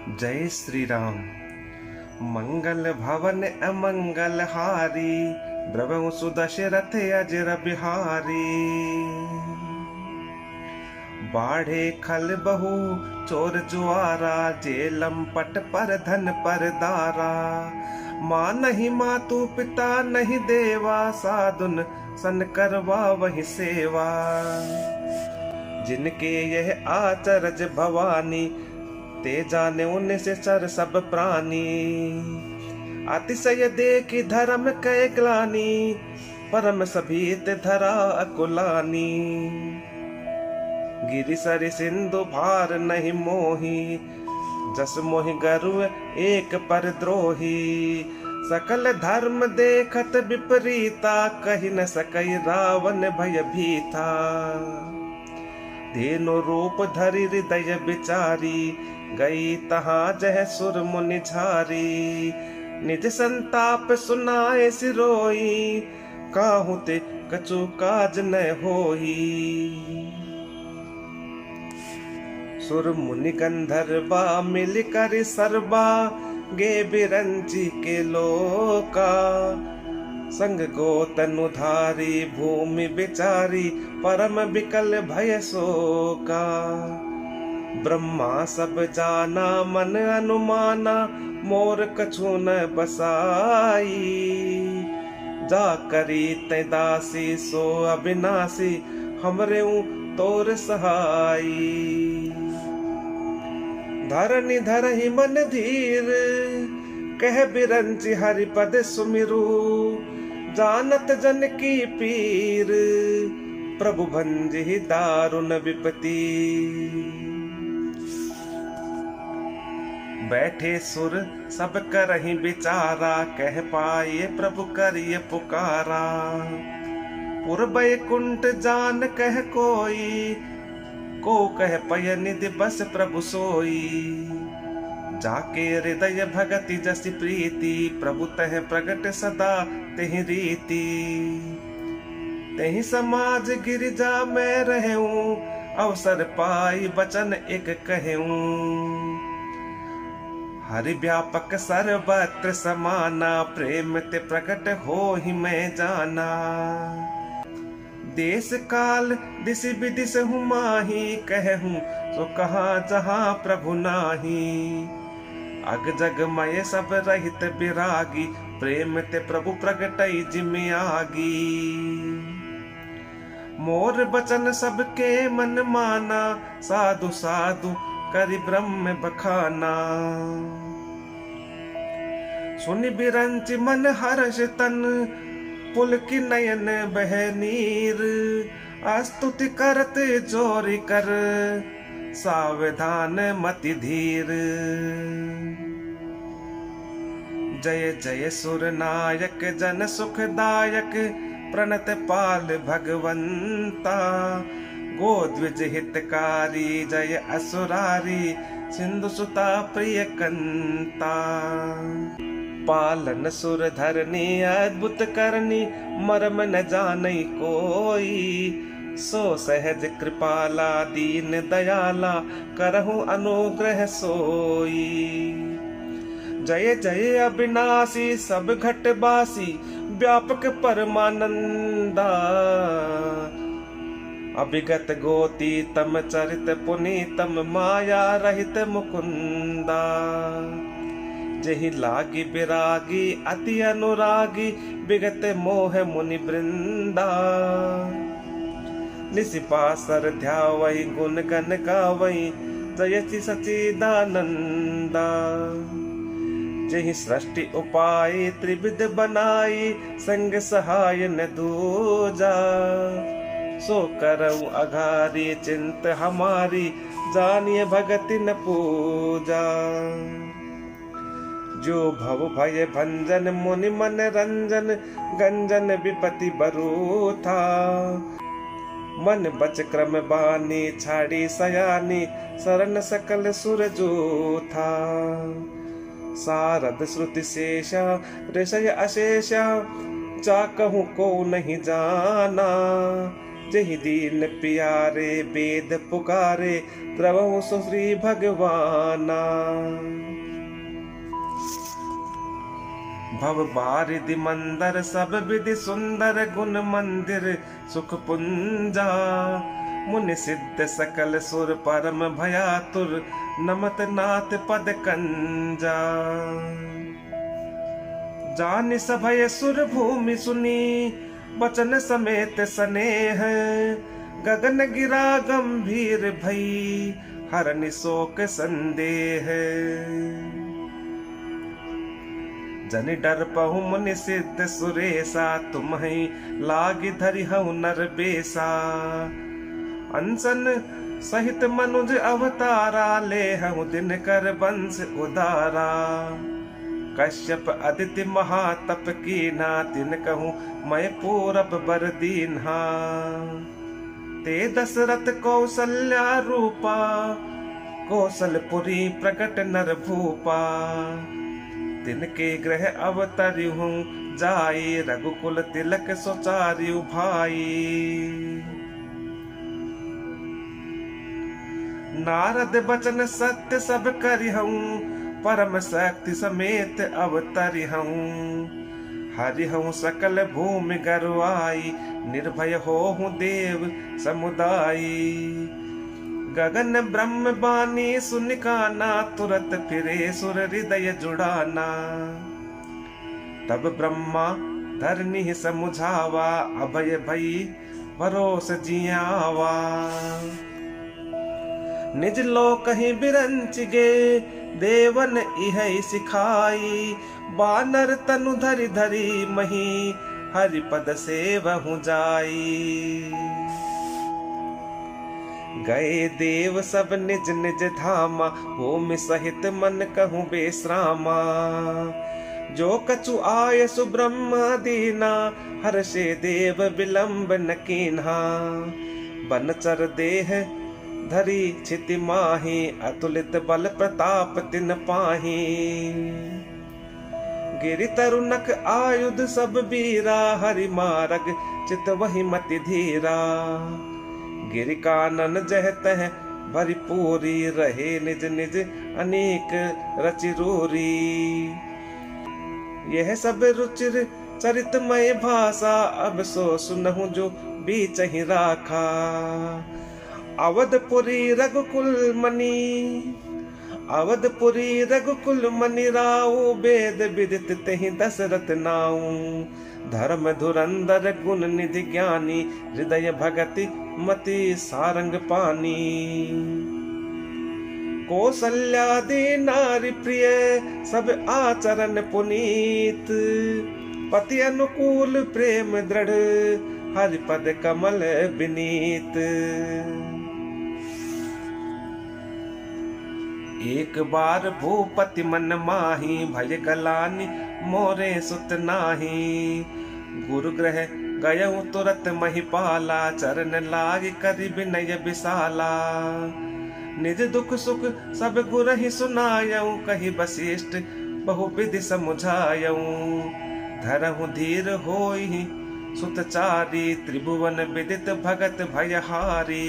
जय श्री राम। मंगल भवन अमंगल हारी, ब्रह्म सुदशरथ अजर बिहारी। बाढ़े खल बहु चोर जुआरा, जेलम पट पर धन पर दारा। माँ नहीं मातु पिता नहीं देवा, साधुन सन करवा वही सेवा। जिनके यह आचरज भवानी, ते जाने उनसे चर सब प्राणी। अतिशय देखी धर्म कै ग्लानि, परम सभीत धरा अकुलानी। गिरि सरि सिंधु भार नहीं मोही, जस मोहि गरु एक पर द्रोही। सकल धर्म देखत विपरीता, कहि न सकई रावण भय भीता। धेनु रूप धरि हृदय बिचारी, गई तहाँ जह सुर मुनि झारी। निज संताप सुनाए सिरोई, काहू ते कछु काज न होई। सुर मुनि गंधर्वा मिल कर सरबा, गे बिरंची के लोका। संग गो तनुधारी भूमि बिचारी, परम बिकल भय शोका। ब्रह्मा सब जाना मन अनुमाना, मोर कछु न बसाई। जा करी तै दासी सो अविनाशी, हमरे तोर सहाई। धरनी धरहि मन धीर, कह बिरंची हरिपद सुमिरु। जानत जन की पीर, प्रभु भंजहि दारुण विपति। बैठे सुर सब करहि बिचारा, कह पाए प्रभु करिय पुकारा। पुर बैकुंठ जान कह कोई, को कह पय निधि बस प्रभु सोई। जाके हृदय भगति जसि प्रीति, प्रभु तह प्रगट सदा तेहि रीति। तेहि समाज गिरिजा मैं रहूं, अवसर पाई बचन एक कहूं। हरि व्यापक सर्वत्र समाना, प्रेम ते प्रकट हो ही मैं जाना। देश काल दिस विदिश हूँ माही, कहूँ सो कहाँ जहाँ प्रभु नाही। अग जग मय सब रहित बिरागी, प्रेम ते प्रभु प्रगटई जिमि आगी। मोर बचन सबके मन माना, साधु साधु करि ब्रह्म बखाना। सुनि बिरंच मन हर्ष तन, पुलकि नयन बह नीर। स्तुति करत जोरि कर, सावधान मति धीर। जय जय सुर नायक जन सुखदायक, प्रणत पाल भगवंता। गोद्विज हितकारी जय असुरारी, सिंधु सुता प्रिय कंता। पालन सुर धरनी अद्भुत करनी, मर्म न जानई कोई। सो सहज कृपाला दीन दयाला, करहु अनुग्रह सोई। जय जय अविनाशी सब घट बासी, व्यापक परमानंदा। अभिगत गोती तम चरित पुनीतम, माया रहित मुकुंदा। जहि लागी बिरागी अति अनुरागी, विगत मोह मुनि वृंदा। निसिपासर ध्यावई गुण गण गावई, जयति सचिदानंदा। जहि सृष्टि उपाय त्रिविध बनाई, संग सहाय न दूजा। सो करऊ अघारी चिंत हमारी, जानिए भगति न पूजा। जो भव भय भंजन मुनि मन रंजन, गंजन विपति बरू था। मन बच क्रम बानी छाड़ी सयानी, शरण सकल सुर जो था। सारद श्रुति शेषा ऋषय अशेषा, चाकहु को नहीं जाना। जहि दीन प्यारे वेद पुकारे द्रवहु सो श्री भगवाना। भव बारिधि मंदर सब विधि सुंदर गुण मंदिर सुख पुंजा। मुनि सिद्ध सकल सुर परम भयातुर नमत नाथ पद कंजा। जान सभय सुर भूमि सुनी बचन समेत स्नेह। गगन गिरा गंभीर भई हरनि शोक संदेह। जनि डर पहु मुनि सिद्ध सुरेसा तुम्हि लागी धरि हऊ नर बेसा। अंसन सहित मनुज अवतारा ले हऊ दिन कर वंश उदारा। कश्यप अदिति महातप कीना तिन कहूँ मैं पूरब बर दीन्हा। ते दशरथ कौसल्या रूपा कौशलपुरी प्रकट नर भूपा। तिनके ग्रह अवतरिहूँ जाई रघुकुल तिलक सुचारियु भाई। नारद बचन सत्य सब करिहूँ परम शक्ति समेत अवतरिहूँ। हरिहूँ सकल भूमि गरुआई निर्भय होहूँ देव समुदायी। गगन ब्रह्म बानी सुनिकाना तुरत फिरे सुर हृदय जुड़ाना। तब ब्रह्मा धरनी समुझावा अभय भई भरोस जियावा। निज लोक ही बिरंच गे देवन इहै सिखाई। बानर तनु धरि धरि मही हरिपद सेवहु जाई। गए देव सब निज निज धामा भूमि सहित मन कहूँ बेश्रामा। जो कछु आय सुब्रह्म दीना हर्षे देव विलंब न कीन्हा। बनचर देह धरी छिति माही अतुलित बल प्रताप तिन पाही। गिरि तरुनक आयुध सब बीरा हरि मारग चित वही मति धीरा। गिरि कानन जह तह भरिपूरी रहे निज निज अनेक रचिरूरी। यह सब रुचिर चरितमय भाषा अब सो सुनहु जो बीच ही राखा। अवधपुरी रघुकुल मणि राऊ वेद विदित तेहि दशरथ नाऊ। धर्म धुरंधर गुण निधि ज्ञानी हृदय भगति मति सारंग पानी। कौसल्यादि नारी प्रिय सब आचरण पुनीत। पति अनुकूल प्रेम दृढ़ हरिपद कमल विनीत। एक बार भूपति मन माही भय गलानी मोरे सुत नाही। गुरु ग्रह गयऊ तुरत महिपाला चरण लाग करि विनय विशाला। निज दुख सुख सब गुरहि सुनायऊ कहि वशिष्ठ बहु विधि समुझायऊ। धरहु धीर होई सुतचारी त्रिभुवन विदित भगत भयहारी।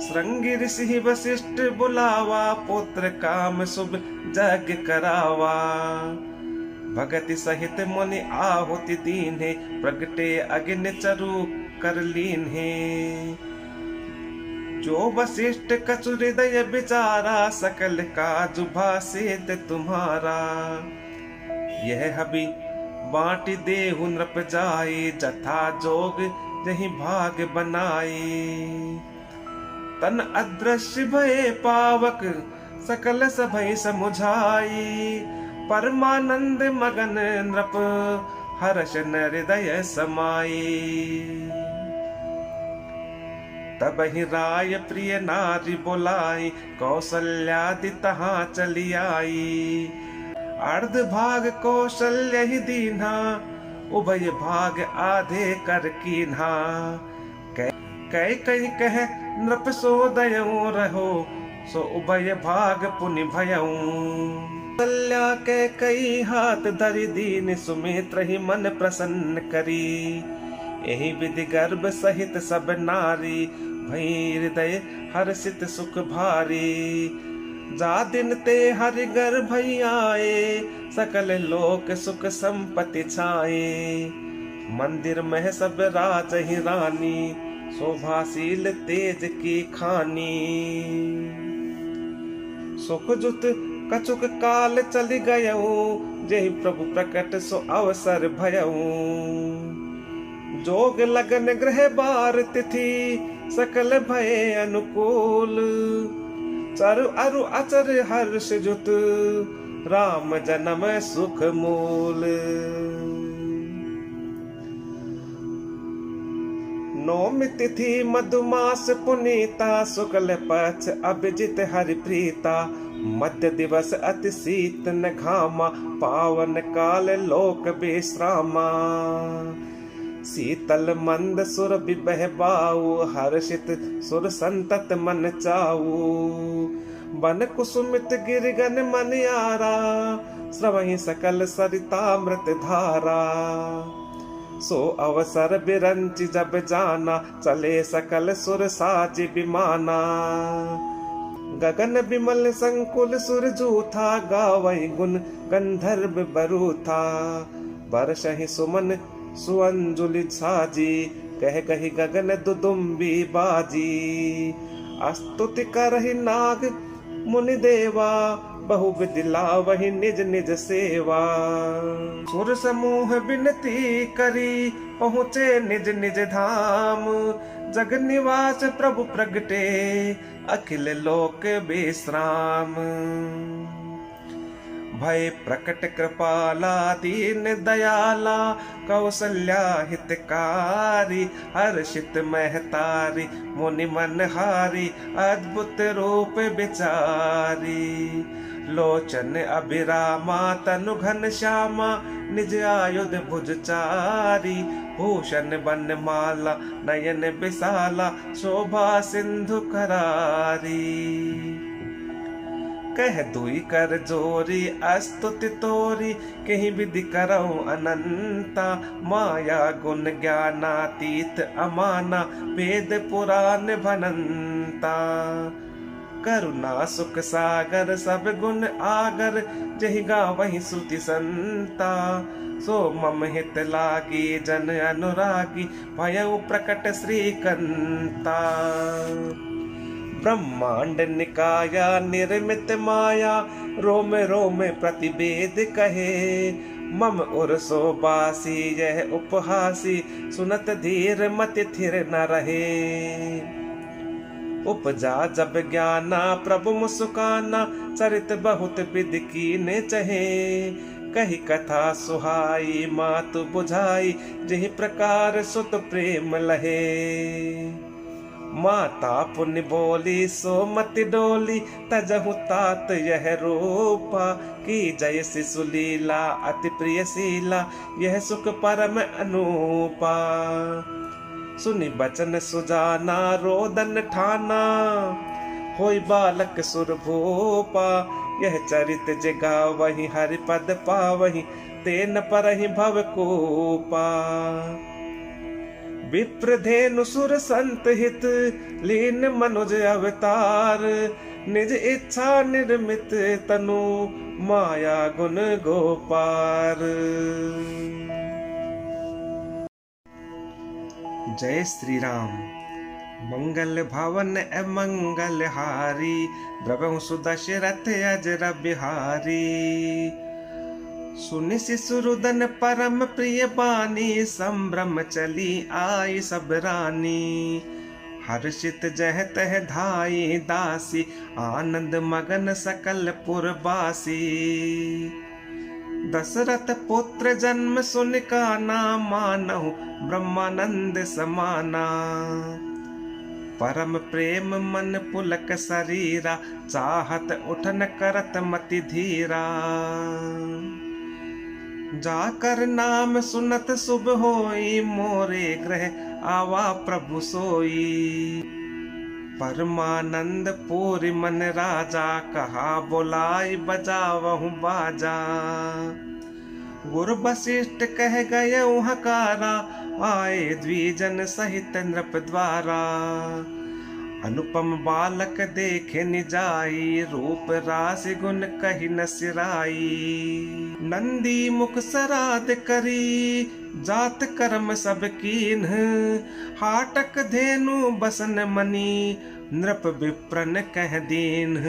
श्रृंगी ऋषि वशिष्ठ बुलावा पुत्र काम शुभ यज्ञ करावा। भगति सहित मुनि आहुति दीन्हे प्रगटे अग्नि चरु कर लीन्हे। जो वशिष्ठ कछु हृदय विचारा सकल काज भाषित तुम्हारा। यह हबि बाँटि देहु नृप जाई जथा जोग जहि भाग बनाई। तन अदृश्य भय पावक सकल सभय समुझाई। परमानंद मगन नृप हर्ष न हृदय समाई। तब ही राय प्रिय नारी बोलाई कौशल्यादि तहाँ चली आई। अर्ध भाग कौशल्य ही दीन्हा उभय भाग आधे कर कीन्हा। कह कही कह नृप सो दयऊ रहो सो उभय भाग पुनि भयऊ। कौशल्या के कई हाथ धरि दीन सुमित्र ही मन प्रसन्न करी। यही विधि गर्भ सहित सब नारी, भई हृदय हर्षित सुख भारी। जा दिन ते हरि गर्भ आए, सकल लोक सुख संपत्ति छाए। मंदिर में सब राज ही रानी, शोभाशील तेज की खानी। सुख जुत कछुक काल चली गयऊ, जेहि प्रभु प्रकट सो अवसर भयऊ। जोग लगन ग्रह बार तिथि, सकल भय अनुकूल। चरु अरु अचर हर्ष जुत, राम जन्म सुख मूल। नौमी तिथि मधुमास पुनीता, शुक्ल पक्ष अभिजित हरि प्रीता। मध्य दिवस अति शीत न घामा, पावन काल लोक विश्रामा। शीतल मंद सुर बिबह बाऊ, हर्षित सुर संतत मन चाऊ। बन कुसुमित गिरगन मन यारा, स्रवहि सकल सरितामृत धारा। सो अवसर बिरंच जब जाना, चले सकल सुर साज विमाना। गगन बिमल संकुल सुर जूथा, गावई गुण गंधर्व बरूथा। बरसहि सुमन सुअंजुलि साजी, कह कही गगन दुदुम्बी बाजी। स्तुति करहि नाग मुनि देवा, बहुविधि लावहि निज निज सेवा। सुर समूह विनती करी, पहुँचे निज निज धाम। जग निवास प्रभु प्रगटे, अखिल लोक विश्राम। भय प्रकट कृपाला दीन दयाला, कौशल्या हितकारी। हर्षित महतारी, मुनि मनहारी, अद्भुत रूप विचारी। लोचन अभिरामा, तनु घन श्यामा, निज आयुध भुज चारी। भूषण बन माला, नयन विशाला, शोभा सिंधु करारी। कह दुई कर जोरी, स्तुति तोरी, कहीं विधि करऊं अनंता। माया गुण ज्ञानातीत अमाना, वेद पुराण भनंता। करुणा सुख सागर, सब गुण आगर, जहि गावहि श्रुति संता। सो मम हित लागी, जन अनुरागी, भयउ प्रकट श्रीकंता। ब्रह्मांड निकाया निर्मित माया, रोम रोम प्रतिवेद कहे। मम उर सोबासी यह उपहासी, सुनत धीर मति थिर न रहे। उपजा जब ज्ञाना प्रभु मुस्काना, चरित बहुत विधि कीने चहे। कही कथा सुहाई मातु बुझाई, जिहि प्रकार सुत प्रेम लहे। माता पुण्य बोली सो मति डोली, तजहु तात यह रूपा। की जय शिशु लीला अति प्रियशीला, यह सुख परम अनूपा। सुनि बचन सुजाना रोदन ठाना, होई बालक सुर भूपा। यह चरित जगा वही हरि पद पावही, तेन परहि भव कूपा। विप्रधेनु सुर संत हित, लीन मनुज अवतार। निज इच्छा निर्मित तनु, माया गुण गोपार। जय श्री राम। मंगल भवन मंगल हारी, द्रवहु सुदशरथ अजर बिहारी। सुनि शिशुरुदन परम प्रिय बानी, संभ्रम चली आई सब रानी। हर्षित जह तह धाई दासी, आनंद मगन सकल पुरबासी। दशरथ पुत्र जन्म सुन काना, मानहु ब्रह्मानंद समाना। परम प्रेम मन पुलक शरीरा, चाहत उठन करत मति धीरा। जाकर नाम सुनत शुभ होई, मोरे ग्रह आवा प्रभु सोई। परमानंद पूरी मन राजा, कहा बोलाई बजावहु बाजा। गुरु वशिष्ठ कह गए हकारा, आए द्विजन सहित नृप द्वारा। अनुपम बालक देखे निजाई, रूप राशि गुण कही न सिराई। नंदी मुख सराद करी, जात कर्म सब कीन्ह। हाटक धेनु बसन मनी, नृप विप्रन कह दीन्ह।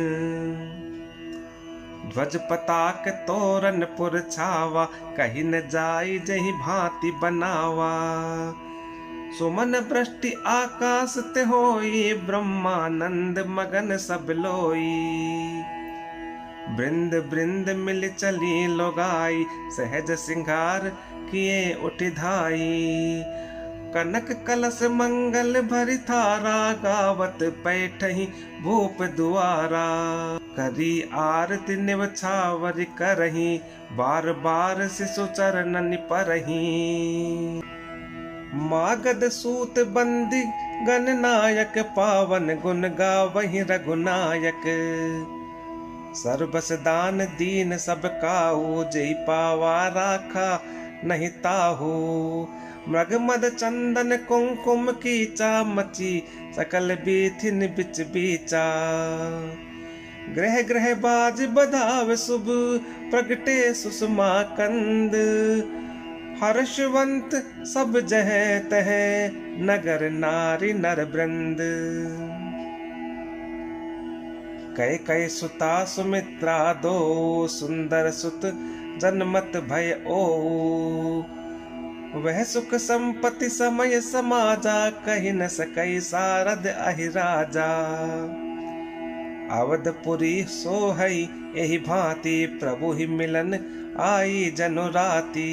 ध्वज पताक तोरन पुर छावा, कही न जाई जही भांति बनावा। सुमन वृष्टि आकाश ते होई, ब्रह्मानंद मगन सब लोई। बृंद बृंद मिल चली लोगाई, सहज सिंगार किए उठ धाई। कनक कलश मंगल भरि थारा, गावत पैठही भूप दुआरा। करी आरती निवछावर करही, बार बार शिशु चरणन परही। मागध सूत बंदी गणनायक, पावन गुण गावहि रघुनायक। सर्वस दान दीन सब काहू, जय पावा राखा नहीं ताहू। मृग मद चंदन कुमकुम कीचा, मची सकल बीथिन बिच बीचा। ग्रह ग्रह बाज बधाव शुभ, प्रगटे सुषमा कंद। हर्षवंत सब जह तह, नगर नारी नर वृंद। कै कै सुता सुमित्रा दो, सुंदर सुत जनमत भय ओ। वह सुख संपत्ति समय समाजा, कही न सकई सारद अहि राजा। अवधपुरी सोहई एहि भांति, प्रभु ही मिलन आई जनु राती।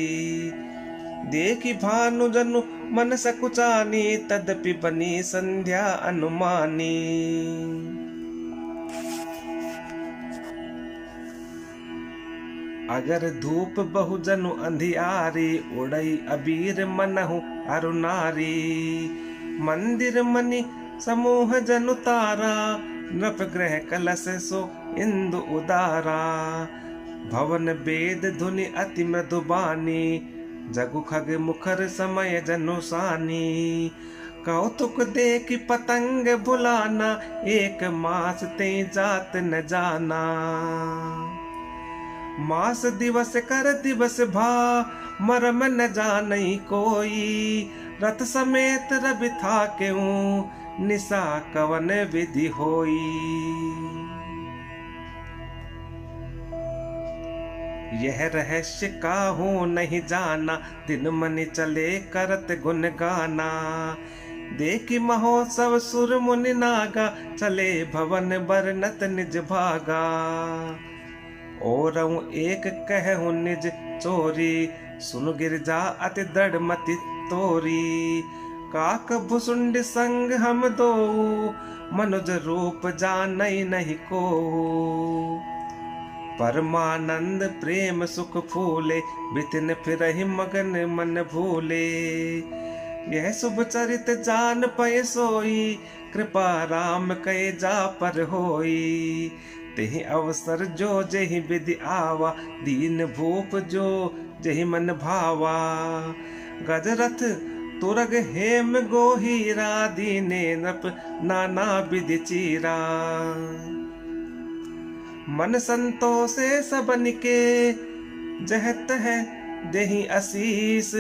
देखी भानु जनु मन सकुचानी, तदपि बनी संध्या अनुमानी। अगर धूप बहु जनु अंधियारी, उड़ई अबीर मनहु अरुनारी। मंदिर मणि समूह जनु तारा, नृप ग्रह कलश सो इंदु उदारा। भवन वेद धुनि अति मृदुबानी, जगु खग मुखर समय जनुसानी। कौतुक देखि पतंग भुलाना, एक मास ते जात न जाना। मास दिवस कर दिवस भा, मरम न जानई कोई। रथ समेत रवि था क्यों, निशा कवन विधि होई। यह रहस्य काहू नहीं जाना, दिन मनि चले करत गुण गाना। देखी महोत्सव सुर मुनि नागा, चले भवन बरनत निज भागा। औरऊ एक कहूँ निज चोरी, सुन गिरजा अति दृढ़ मति तोरी। काक भुसुंड संग हम दो, मनुज रूप जानई नहीं को। परमानंद प्रेम सुख फूले, बितिन फिरहि मगन मन भूले। यह शुभ चरित जान पय सोई, कृपा राम कय जा पर होई। तेहि अवसर जो जहि विधि आवा, दीन भूप जो जहि मन भावा। गजरथ तुरग हेम गोहीरा, दीने नृप नाना विधि चीरा। मन संतोषे सबन के, जहत है देहि आशीष।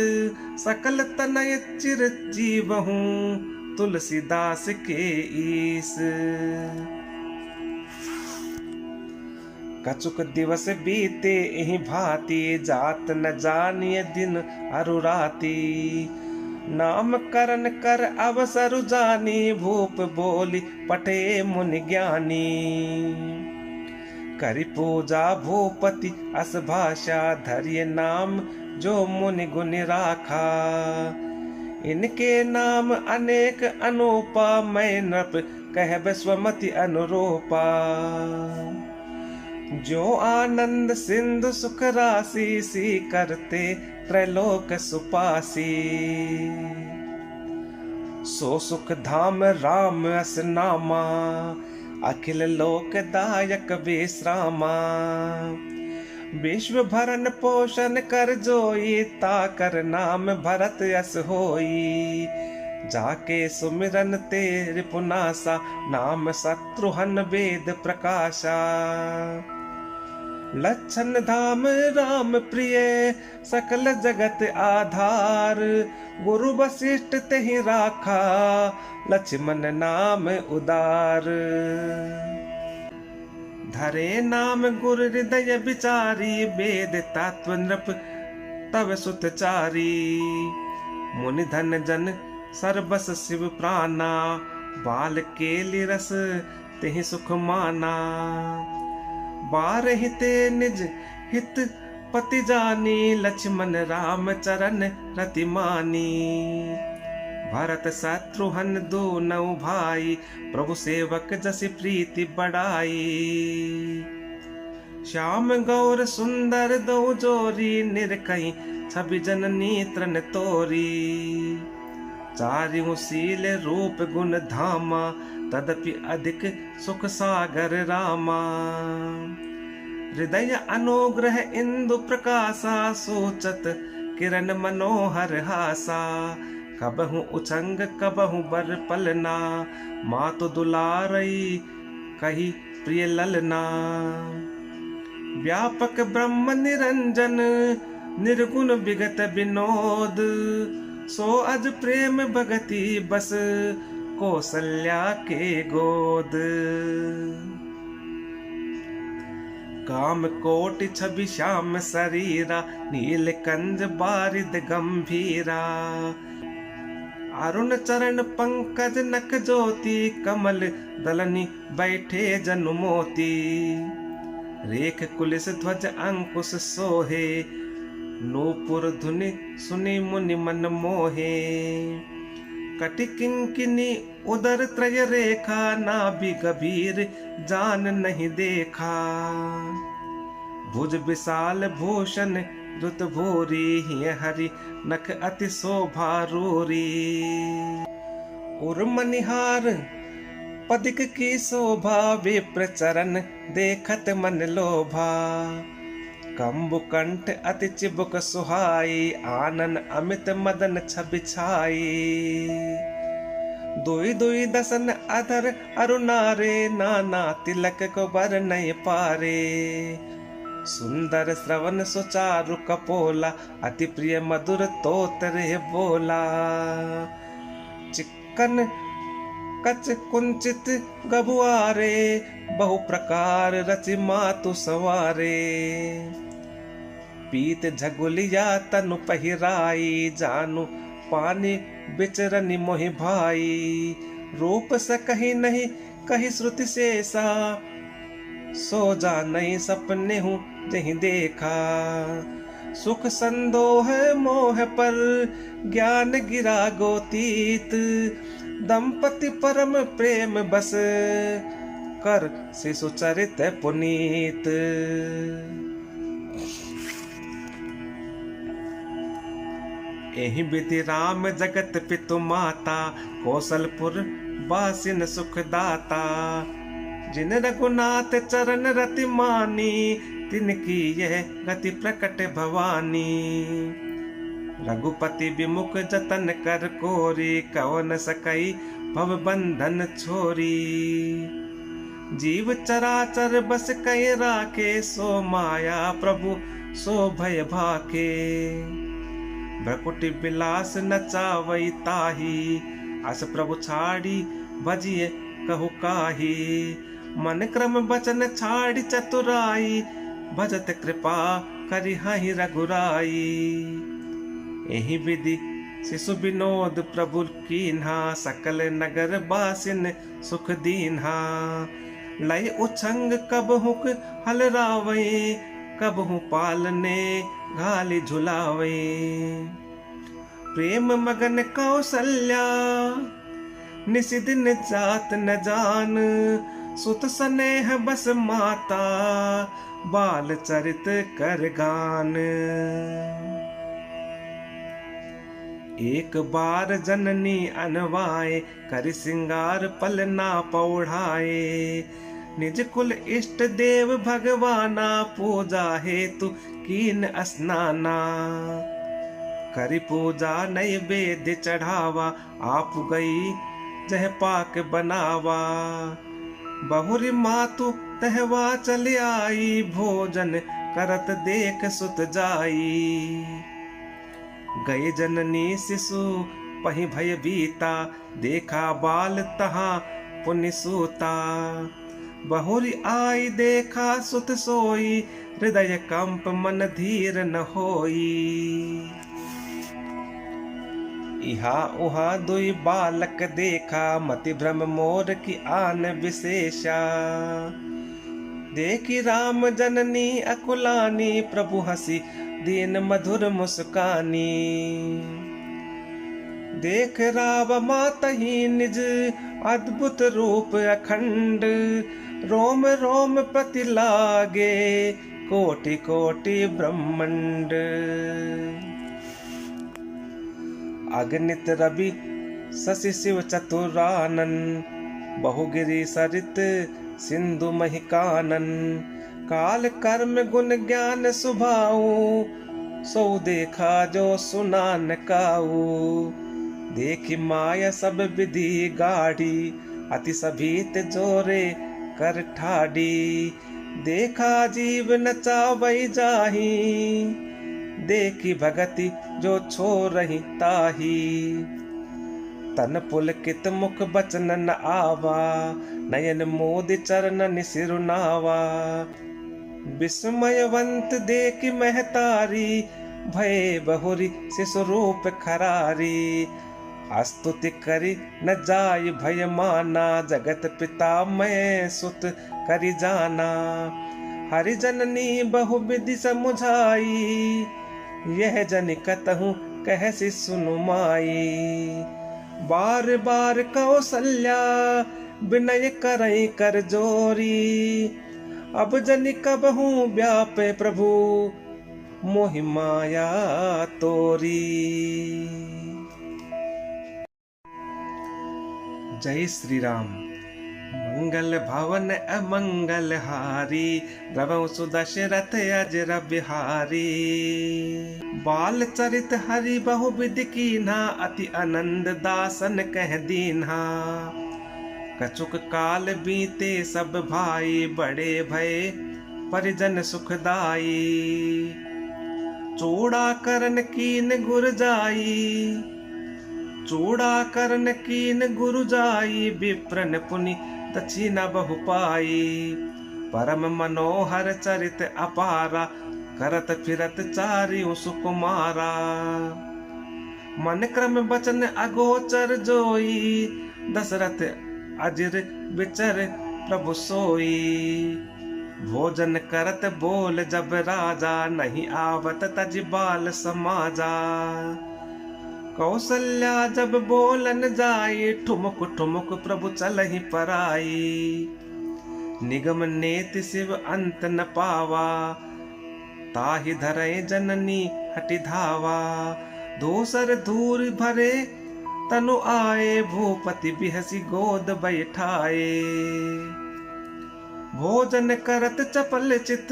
सकल तनय चिर जीवहूँ, तुलसीदास के ईस। कछुक दिवस बीते एहि भांति, जात न जानिए दिन अरु राति। नाम करन कर अवसर जानी, भूप बोली पठे मुनि ज्ञानी। करि पूजा भूपति अस भाषा, धरिय नाम जो मुनि गुण राखा। इनके नाम अनेक अनुपा, मैं नृप कहब स्वमति अनुरूपा। जो आनंद सिंधु सुख राशि, सी करते त्रैलोक सुपासी। सो सुख धाम राम अस नामा, अखिल लोक दायक विश्रामा। विश्व भरन पोषण कर जोई, ताकर नाम भरत यस होई। जाके सुमिरन ते रिपुनासा, नाम शत्रुहन वेद प्रकाशा। लक्षण धाम राम प्रिय, सकल जगत आधार। गुरु वशिष्ठ तेहि राखा, लक्ष्मण नाम उदार। धरे नाम गुरु हृदय विचारी, वेद तत्व नृप तव सुतचारी। मुनि धन जन सर्वस शिव प्राणा, बाल केलि रस तेहि सुख माना। बारहि ते निज हित पति जानी, लक्ष्मण राम चरण रति मानी। भरत शत्रुघ्न दोनों भाई, प्रभु सेवक जसि प्रीति बढ़ाई। श्याम गौर सुंदर दो जोरी, निरखई छवि जननी तृण तोरी। चारियों शील रूप गुण धामा, तदपि अधिक सुख सागर रामा। हृदय अनुग्रह इंदु प्रकाशा, सोचत किरण मनोहर हासा। कबहु उछंग कबहु बर पलना, मातु दुलारई कही प्रिय ललना। व्यापक ब्रह्म निरंजन, निर्गुण विगत विनोद। सो अज प्रेम भगति बस, कौशल्या के गोद। काम कोटि छवि श्याम शरीरा, नील कंज बारिद गंभीरा। अरुण चरण पंकज नक ज्योति, कमल दलनी बैठे जनु मोती। रेख कुलिस ध्वज अंकुश सोहे, नूपुर धुनि सुनि मुनि मन मोहे। कटि किंकिनी उदर त्रय रेखा, नाभि गभीर जान नहीं देखा। भुज विशाल भूषण द्रुत भूरी, हिय हरि नख अति शोभा रूरी। उर मनिहार पदिक की शोभा, विप्र चरण देखत मन लोभा। कंबु कंठ अति चिबुक सुहाई, आनन अमित मदन छबि छाई। दुई दुई दसन अधर अरुणारे, नाना तिलक को बर नहीं पारे। सुंदर श्रवण सुचारु कपोला, अति प्रिय मधुर तोतरे बोला। चिक्कन कच कुंचित गबुआरे, बहु प्रकार रचि मातु सवारे। पीत झगुलिया तनु पहिराई, जानू पानी बिचरनि मोहि भाई। रूप से कहीं नहीं कहीं श्रुति शेषा, सो जा नहीं सपने हूँ जहीं देखा। सुख संदोह मोह पर, ज्ञान गिरा गोतीत। दंपति परम प्रेम बस, कर शिशु चरित पुनीत। एहि विधि राम जगत पितु माता, कौशलपुर बासिन सुख दाता। जिन रघुनाथ चरण रति मानी, तिनकी यह गति प्रकट भवानी। रघुपति विमुख जतन कर कोरी, कवन सकई भव बंधन छोरी। जीव चराचर बस कई राखे, सो माया प्रभु सो भय भाके। भ्रकुटि विलास नचावई ताही, अस प्रभु छाड़ी भजिए कहु काही। मन क्रम बचन छाड़ी चतुराई, भजत कृपा करि हहि रघुराई। एहि विधि शिशु विनोद प्रभु कीन्हा, सकल नगर बासिन सुख दीन्हा। लय उछंग कबहु हल रावै, कबहु पालने घाली झुलावे। प्रेम मगन कौशल्या, निशिदिन जात न जान। सुत स्नेह बस माता, बाल चरित कर गान। एक बार जननी अनवाए, करि सिंगार पलना पौढ़ाए। निज कुल इष्ट देव भगवाना, पूजा हेतु कीन स्नाना। करी पूजा नैवेद्य चढ़ावा, आप गई जह पाक बनावा। बहुरी मातु तहवा चल आई, भोजन करत देख सुत जाई। गए जननी शिशु पहि भय बीता, देखा बाल तहाँ पुण्य सूता। बहुरी आई देखा सुत सोई, हृदय कंप मन धीर न होई। इहा उहा दुई बालक देखा, मति भ्रम मोर की आन विशेषा। देखी राम जननी अकुलानी, प्रभु हसी दीन मधुर मुस्कानी। देख राव मातहि निज अद्भुत रूप अखंड, रोम रोम प्रति लागे कोटि कोटि ब्रह्मंड। अगणित रवि शशि शिव चतुरानन, बहुगिरि सरित सिंधु महिकानन। काल कर्म गुण ज्ञान सुभाऊ, सो देखा जो सुना न काऊ। देखी माया सब विधि गाढ़ी, अति सभीत जोरे कर ठाड़ी। देखा जीव नचावई जाही, देखी भगति जो छोरहि ताही। तन पुलकित मुख बचन न आवा, नयन मोद चरणन सिरुनावा। विस्मयवंत देखी महतारी, भय बहुरी शिशु रूप खरारी। स्तुति करी न जाय भय माना, जगत पिता मैं सुत करी जाना। हरि जननी बहु विधि समुझाई, यह जन कतहु कहसी सुनु माई। बार बार कौशल्या विनय करई कर जोरी, अब जन कबहु व्यापे प्रभु मोहि माया तोरी। जय श्री राम। मंगल भवन अमंगल हारी, द्रवौ सुदशरथ अजर बिहारी। बाल चरित हरि बहु विधि कीन्हा, अति आनंद दासन कह दीन्हा। कछुक काल बीते सब भाई, बड़े भय परिजन सुखदाई। चूड़ा करन कीन गुर जाई, चूड़ा करन कीन गुरु जाई। विप्रन पुनि दक्षिणा बहु पाई, परम मनोहर चरित अपारा। करत फिरत चारियों सुकुमारा, मन क्रम वचन अगोचर जोई। दशरथ अजिर विचर प्रभु सोई। भोजन करत बोल जब राजा, नहीं आवत तज बाल समाजा। कौशल्या जब बोलन जाई, ठुमुक ठुमुक प्रभु चलहि पराई। निगम नेति शिव अंत न पावा, ताहि धरय जननी हटि धावा। दोसर धूर भरे तनु आए, भूपति बिहसी गोद बैठाए। भोजन करत चपल चित,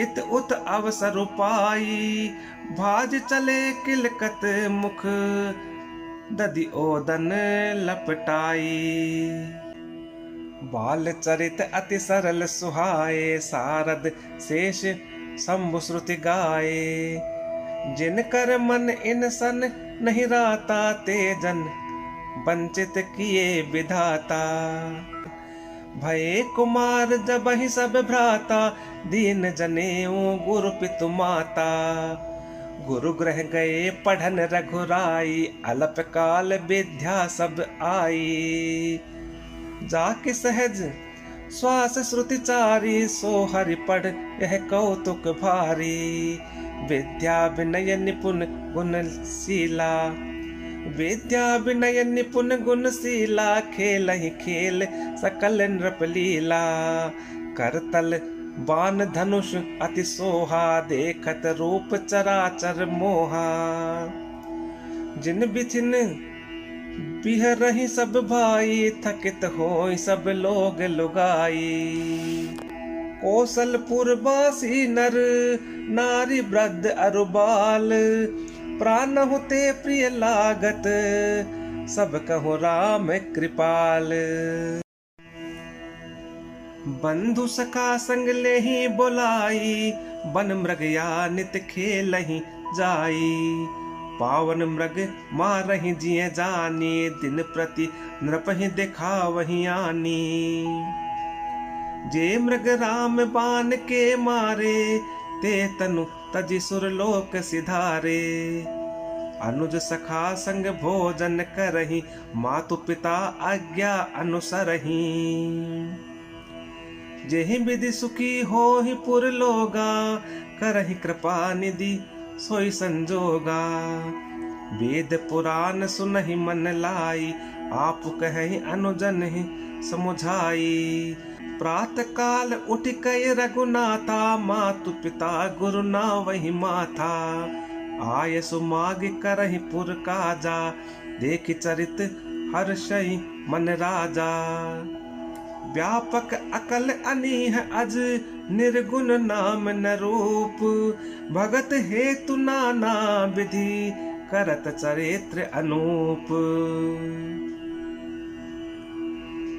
इत उत अवसर पाई। भाज चले किलकत मुख, दधि ओदन लपटाई। बाल चरित अति सरल सुहाए, सारद शेष शंभु श्रुति गाए। जिन कर मन इन सन नहीं राता, ते जन वंचित किए विधाता। भये कुमार जब ही सब भ्राता, दीन जनेऊ गुरु पितु माता। गुरु ग्रह गए पढ़न रघुराई, अल्प काल विद्या सब आई। जाके सहज श्वास श्रुति चारी, सो हरि पढ़ यह कौतुक भारी। विद्या विनय निपुण गुणशीला, विद्या विनय निपुण गुणशीला। खेल ही खेल सकल नृपलीला, करतल बाण धनुष अति सोहा। देखत रूप चराचर मोहा, जिन बिथिन बिहरहि सब भाई, थकित होई सब लोग लुगाई। कौशलपुर बासी नर नारी वृद्ध अरु बाल, प्राण होते प्रिय लागत, सब कहो राम कृपाल। बंधु सखा संग लेहि बोलाई, बन मृग या नित खेलहि जाई। पावन मृग मारहि जिय जानी, दिन प्रति नृपहि दिखावहि आनी। जे मृग राम बाण के मारे, ते तनु तजि सुरलोक सिधारे। अनुज सखा संग भोजन करहि, मातु पिता आज्ञा अनुसरहि। जेहि विधि सुखी होहि पुर लोगा, करहि कृपा निधि सोई संजोगा। वेद पुराण सुनहि मन लाई, आप कहि अनुजन ही समुझाई। प्रातः काल उठ कय रघुनाथा, मातु पिता गुरु नावहि माथा। आय सुमाग करहि पुर काजा, देखि चरित हर्षहि मन राजा। व्यापक अकल अनीह अज, निर्गुण नाम न रूप। भगत हेतु नाना विधि, करत चरित्र अनूप।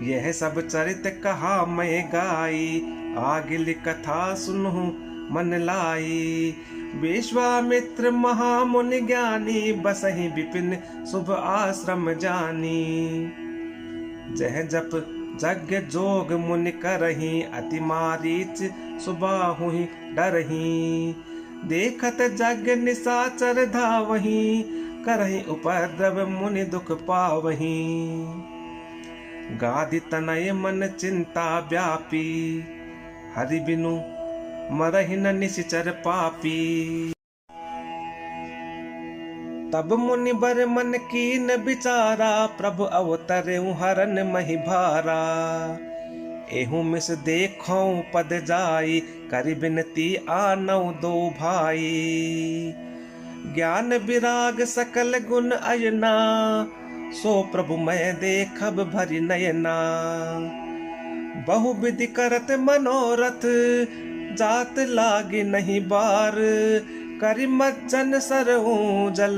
यह सब चरित कहा मैं गाई, आगिल कथा सुनहु मन लाई। विश्वामित्र महामुनि ज्ञानी, बसहि विपिन शुभ आश्रम जानी। जह जप यज्ञ जोग मुनि करहि, अति मारीच सुबाहुहि डरहि। देखत यज्ञ निशाचर धावहि, करहि उपद्रव मुनि दुख पावहि। गादि तनय मन चिंता व्यापी, हरि बिनु मरहि न निश्चर पापी। तब मुनि बर मन कीन बिचारा, प्रभु अवतरउ हरन महि भारा। एहू मिस देखौ पद जाई, करि बिनती आनौ दो भाई। ज्ञान विराग सकल गुण अयना, सो प्रभु मैं देखब भरि नयना। बहु विधि करत मनोरथ, जात लागे नहीं बार। करि मज्जन सरहु जल,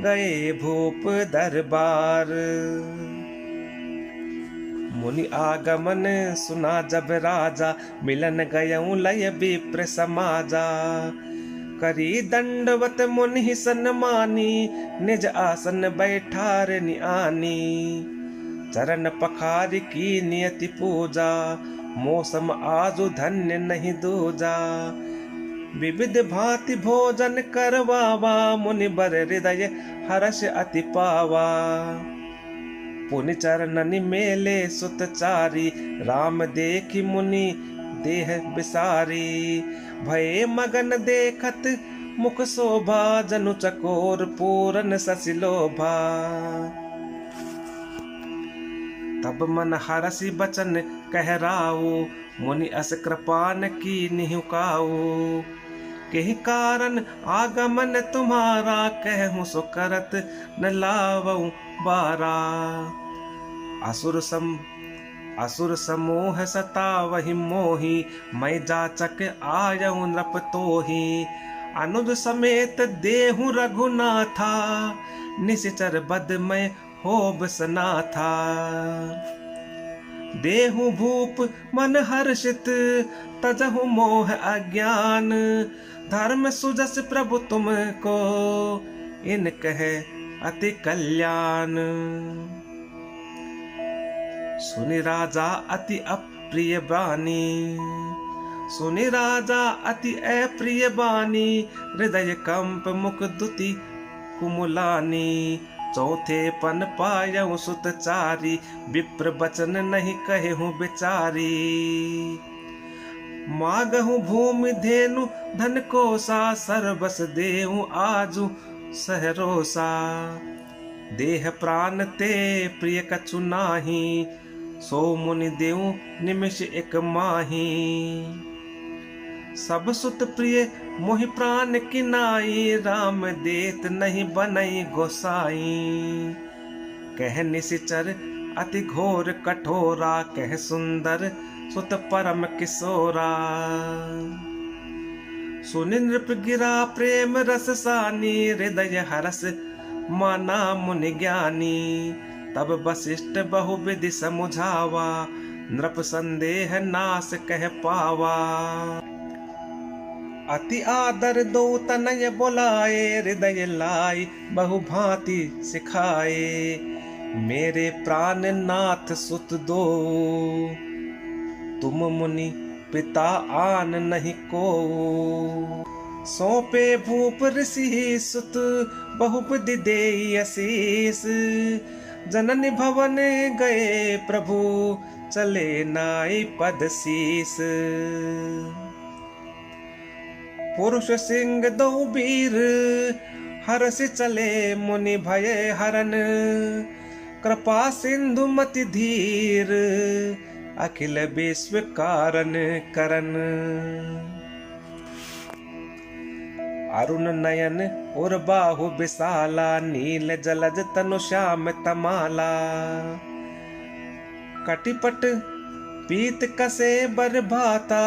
गए भूप दरबार। मुनि आगमन सुना जब राजा, मिलन गयऊ लय विप्र समाजा। करी दंडवत मुनि सन्मानी, निज आसन बैठार निआनी। चरण पखार की नियति पूजा, मौसम आजु धन्य नहीं दूजा। विविध भांति भोजन करवावा, मुनि बर हृदय हर्ष अति पावा। पुनि चरणनि मेले सुत चारी, राम देखि मुनि देह बिसारी। भये मगन देखत मुख शोभा, जनु चकोर पूरन शशि लोभा। तब मन हरसि बचन कहराओ, मुनि अस कृपान की निहुकाओ। केहि कारण आगमन तुम्हारा, कहूँ सो करत न लावऊ बारा। असुर समूह सतावहि मोहि, मैं जाचक आयऊ नृप तोहि। अनुज समेत देहु रघुनाथा, निश्चर बद मैं होब सनाथा। देहु भूप मन हर्षित, तजहु मोह अज्ञान। धर्म सुजस प्रभु तुमको, इन कहे अति कल्याण। सुनि राजा अति अप्रिय बानी, सुनि राजा अति अप्रिय बानी। हृदय कंप मुख दुति कुमुलानी। चौथे पन पायऊ सुत चारी, विप्र बचन नहीं कहूँ बिचारी। मागहु भूमि धेनु धन कोसा, सर्वस देहु आजु सहरोसा। देह प्राण ते प्रिय कछु नाही, सो मुनि देऊ निमिष एक माही। सब सुत प्रिय मोहि प्राण किनाई, राम देत नहीं बनई गोसाई। कह निशिचर अति घोर कठोरा, कह सुंदर सुत परम किशोरा। सुनि नृप गिरा प्रेम रस सानी, हृदय हरस माना मुनि ज्ञानी। तब वशिष्ठ बहुविधि समुझावा, नृप संदेह नाश कह पावा। अति आदर दो तनय बुलाए, हृदय लाई बहु भांति सिखाए। मेरे प्राण नाथ सुत दो, तुम मुनि पिता आन नहीं को। सौंपे भूप ऋषि सुत, बहुविधि देई आशीष। जननी भवन गए प्रभु, चले नाई पद शीस। पुरुष सिंह दो वीर, हर्ष चले मुनि भय हरन। कृपा सिंधु मति धीर, अखिल विश्व कारण करन। अरुण नयन और बाहु विशाला, नील जलज तनु श्याम तमाला। कटिपट पीत कसे बर भाता,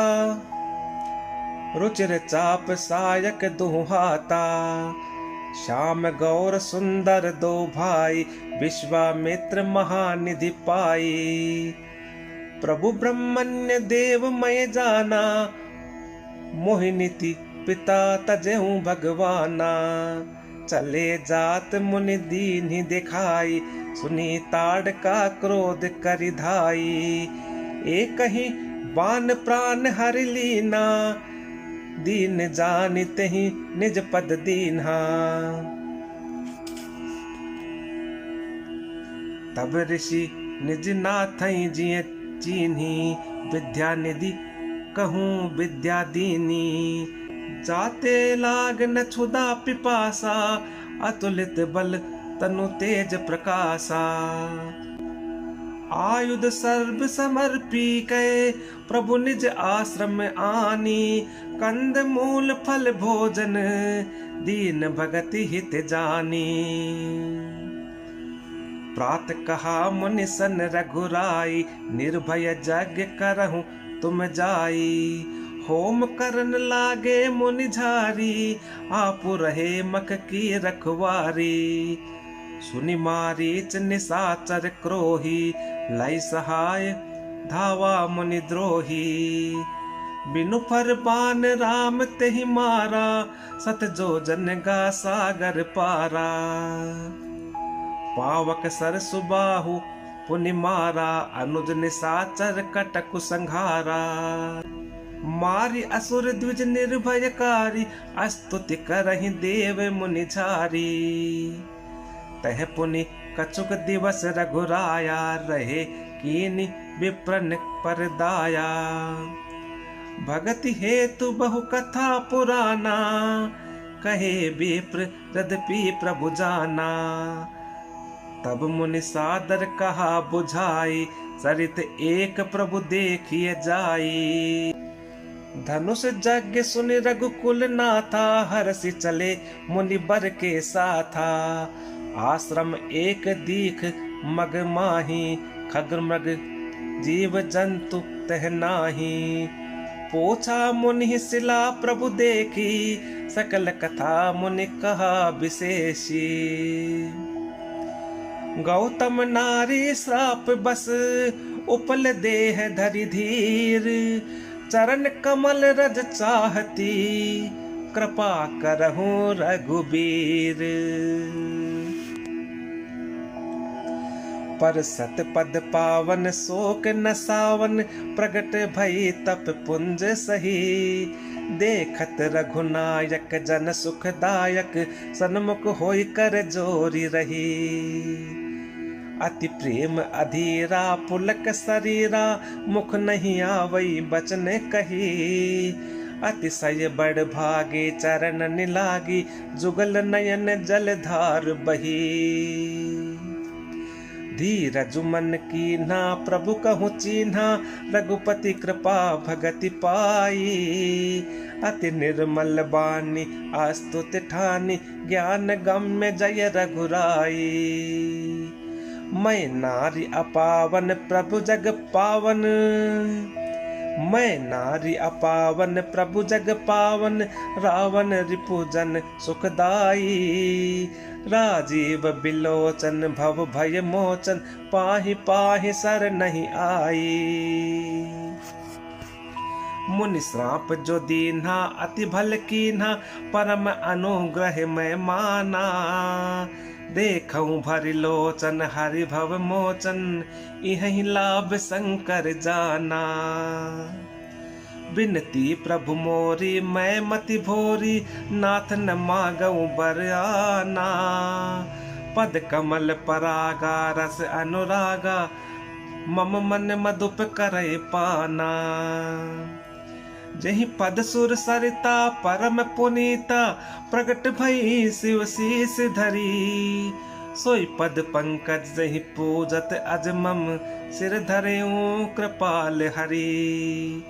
रुचिर चाप सायक दुहाता। श्याम गौर सुंदर दो भाई, विश्वामित्र महानिधि पाई। प्रभु ब्रह्मण्य देव मय जाना, मोहिनीति पिता तजेहु भगवाना। चले जात मुनि दीन्हि दिखाई, सुनी ताड़ का क्रोध करि धाई। एक ही बान प्राण हरि लीना, दीन जानिते ही निज पद दीन्हा। तब ऋषि निज नाथई जिय चीन्ही, विद्या निधि कहूँ विद्या दीनी। जाते लाग न क्षुधा पिपासा, अतुलित बल तनु तेज प्रकाशा। आयुध सर्व समर्पी कै, प्रभु निज आश्रम आनी। कंद मूल फल भोजन, दीन भगति हित जानी। प्रात कहा मुनि सन रघुराई, निर्भय यज्ञ करहु तुम जाई। होम करन लागे मुनि झारी, आपु रहे मख की रखवारी। सुनि मारीच निशाचर क्रोही, लाई सहाय धावा मुनि द्रोही। बिनु फर बान राम तेहि मारा, सत जो जन गा सागर पारा। पावक सर सुबाहु पुनि मारा, अनुज निशाचर कटकु संघारा। मारी असुर द्विज निर्भयकारी, स्तुति करहि देव मुनि झारी। तह पुनि कछुक दिवस रघुराया, रहे कीनि विप्रन पर दाया। भगति हेतु बहु कथा पुराना, कहे विप्र यद्यपि प्रभु जाना। तब मुनि सादर कहा बुझाई, चरित एक प्रभु देखिए जाई। धनुष यज्ञ सुनि रघुकुल नाथा, हरषि चले मुनि बर के साथा। आश्रम एक दीख मग माही, खग मृग जीव जंतु तह नाही। पोछा मुनि शिला प्रभु देखी, सकल कथा मुनि कहा विशेषी। गौतम नारी श्राप बस, उपल देह धरि धीर। चरण कमल रज चाहती, कृपा करहु रघुबीर। पर सत पद पावन शोक न सावन, प्रगट भई तप पुंज सही। देखत रघुनायक जन सुखदायक, सन्मुख होई कर जोरी रही। अति प्रेम अधीरा पुलक शरीरा, मुख नहीं आवई बचन कही। अतिशय बड़ भागे चरण निलागी, जुगल नयन जलधार बही। धीरज मन कीन्हा प्रभु कहु चीन्हा, रघुपति कृपा भगति पाई। अति निर्मल बानी आस्तुत ठानी, ज्ञान गम्य जय रघुराई। मैं नारी अपावन प्रभु जग पावन, मैं नारी अपावन प्रभु जग पावन, रावण रिपुजन सुखदाई, राजीव बिलोचन भव भय मोचन, पाहि पाहि सर नहीं आई। मुनि श्राप जो दीन्हा अति भल कीन्हा, परम अनुग्रह मैं माना, देखऊं भरि लोचन हरि भव मोचन, यही लाभ शंकर जाना। बिनती प्रभु मोरी मैं मति भोरी, नाथ न मांगऊं बर आना, पद कमल परागा रस अनुरागा, मम मन मधुप करे पाना। जही पद सुर सरिता परम पुनीता, प्रगट भई शिव शीस धरी, सोई पद पंकज जही पूजत अजमम, सिर धरेऊं कृपाल हरि।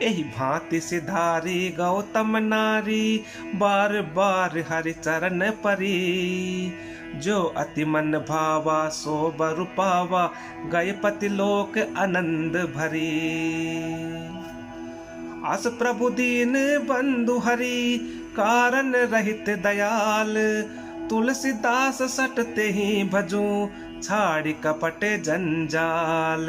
एहि भांति सिधारी गौतम नारी, बार बार हरि चरण परी, जो अति मन भावा सो बर पावा, गए पति लोक आनंद भरी। अस प्रभु दीन बंधु हरि, कारण रहित दयाल, तुलसीदास सटते ही भजूं, छाड़ी कपट जंजाल।